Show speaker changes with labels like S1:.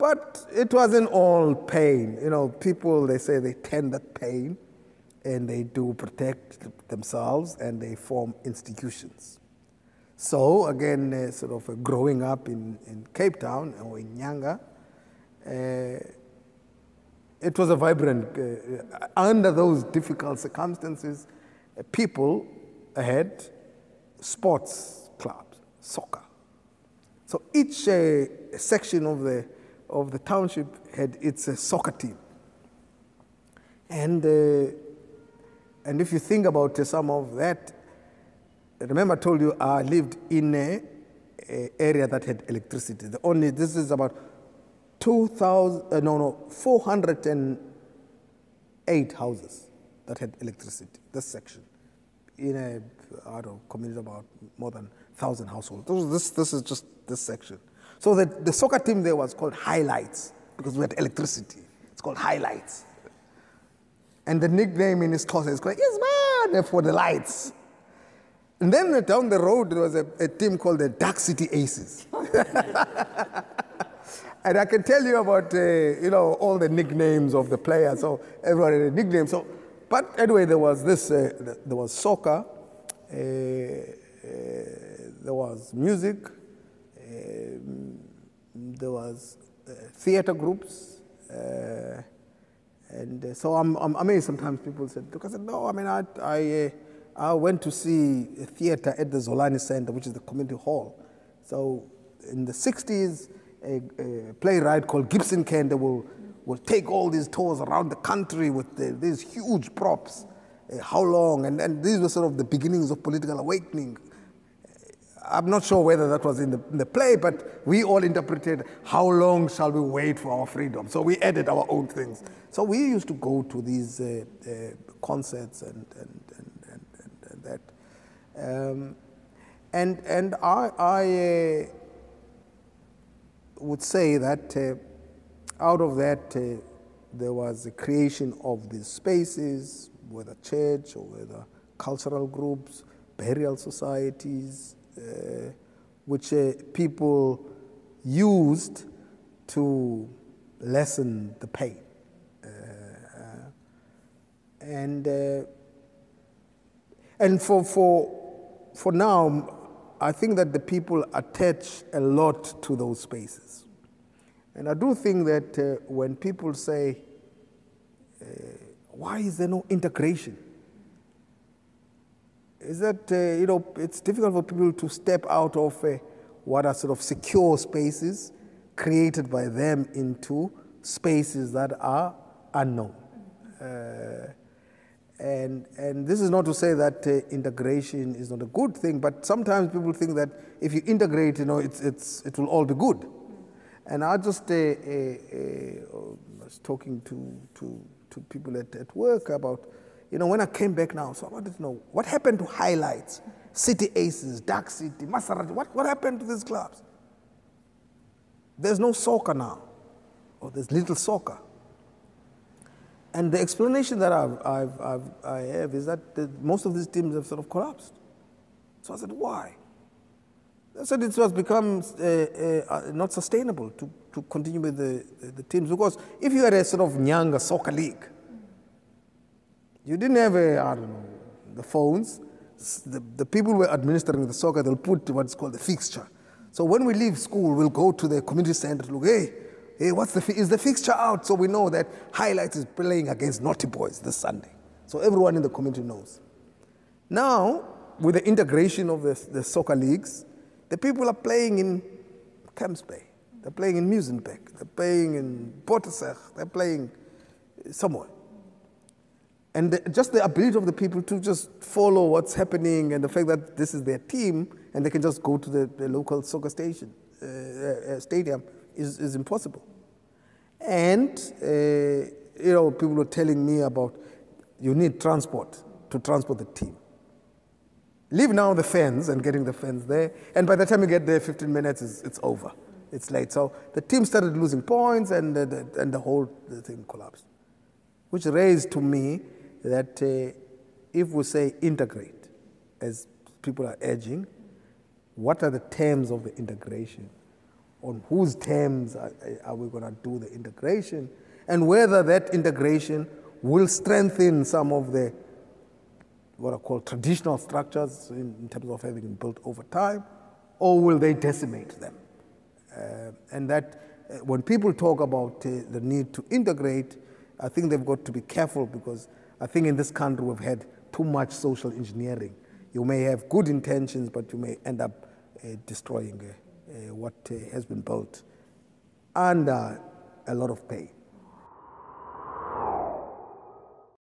S1: But it wasn't all pain. You know, people, they say they tend that pain and they do protect themselves and they form institutions. So again, sort of growing up in Cape Town or in Nyanga, it was a vibrant, under those difficult circumstances, people had sports clubs, soccer. So each section of the township had its soccer team. And if you think about some of that, remember I told you I lived in an area that had electricity. This is about 408 houses that had electricity, this section, in a community about more than 1,000 households. This is just this section. So the soccer team there was called Highlights because we had electricity. It's called Highlights. And the nickname in his closet is called, yes, man, for the lights. And then down the road, there was a team called the Dark City Aces. And I can tell you about, all the nicknames of the players. So everyone had a nickname. So, but anyway, there was this, there was soccer, there was music, there was theater groups, and so I'm amazed sometimes people said, because I said, no, I mean, I went to see a theater at the Zolani Center, which is the community hall. So in the 60s, a playwright called Gibson Kende will take all these tours around the country with these huge props. How long? And these were sort of the beginnings of political awakening. I'm not sure whether that was in the play, but we all interpreted, how long shall we wait for our freedom? So we added our own things. So we used to go to these concerts and that. And I would say that out of that, there was a creation of these spaces, whether church or whether cultural groups, burial societies, which people used to lessen the pain. And for now, I think that the people attach a lot to those spaces. And I do think that when people say, why is there no integration? Is that, it's difficult for people to step out of what are sort of secure spaces created by them into spaces that are unknown. And this is not to say that integration is not a good thing, but sometimes people think that if you integrate, it will all be good. And I just was talking to people at work about, when I came back now, so I wanted to know, what happened to Highlights, City Aces, Dark City, Maserati, what happened to these clubs? There's no soccer now, or there's little soccer. And the explanation that I have is that most of these teams have sort of collapsed. So I said, why? I said it was become not sustainable to continue with the teams, because if you had a sort of Nyanga soccer league, you didn't have the phones. The people who were administering the soccer, they'll put what's called the fixture. So when we leave school, we'll go to the community center to look, hey, is the fixture out? So we know that Highlights is playing against Naughty Boys this Sunday. So everyone in the community knows. Now, with the integration of the soccer leagues, the people are playing in Camps Bay. They're playing in Muizenberg. They're playing in Potterberg. They're playing somewhere. And just the ability of the people to just follow what's happening and the fact that this is their team and they can just go to the local soccer stadium is impossible. And, people were telling me about you need transport to transport the team. Leave now the fans and getting the fans there, and by the time you get there, 15 minutes, it's over. It's late. So the team started losing points and the whole thing collapsed, which raised to me that if we say integrate, as people are urging, what are the terms of the integration? on whose terms are we going to do the integration, and whether that integration will strengthen some of the what I call traditional structures in terms of having been built over time, or will they decimate them? And that when people talk about the need to integrate, I think they've got to be careful, because I think in this country we've had too much social engineering. You may have good intentions, but you may end up destroying what has been built under a lot of pain.